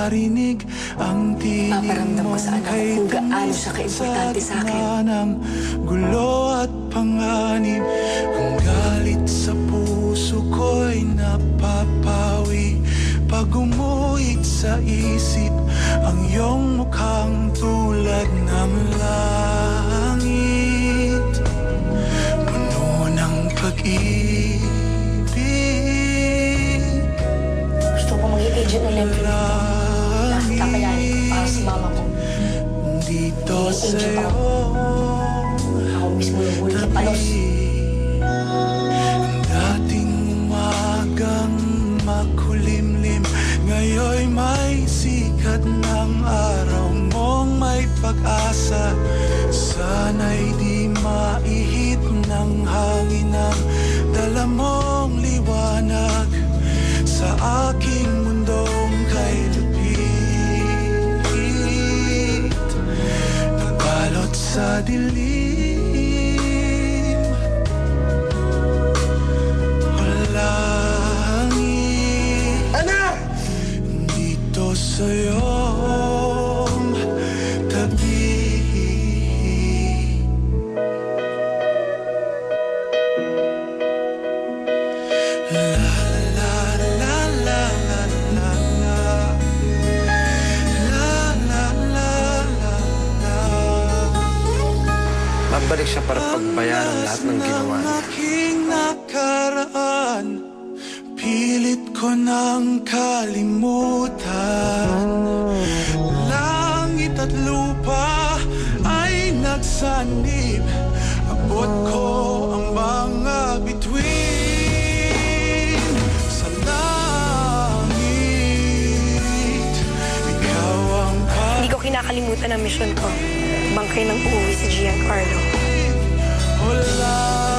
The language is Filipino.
marinig ang tinig Paparamdam ko sa anak ko kung gaano siya ka-importante sa akin. ng gulo at panganib. Kung galit sa puso ko'y napapawi pag umuhit sa isip ang iyong mukhang tulad ng langit, puno ng pag-ibig. Gusto ko maging agent ng Lemon. Lahat kakayanin ko para sa mama ko. Dito sa'yo Ako mismo yung huli sa palos. dating umagang makulimlim, ngayoy may sikat ng araw mong may pag-asa. Sana'y di maihit ng hangin ang dala mong liwanag sa aking mundong kay lupit. Nagbalot sa dilim, langit. Anak! Dito sa'yong tabi. La la la la la la la. La la la la la. Babalik siya para pagbayaran lahat ng ginawa niya. Aking nakaraan, pilit ko nang kalimutan. Langit at lupa ay nagsanib, abot ko ang mga bituin. Sa langit, ikaw ang Hindi ko kinakalimutan ang misyon ko. Bangkay ng uuwi si Giancarlo. wala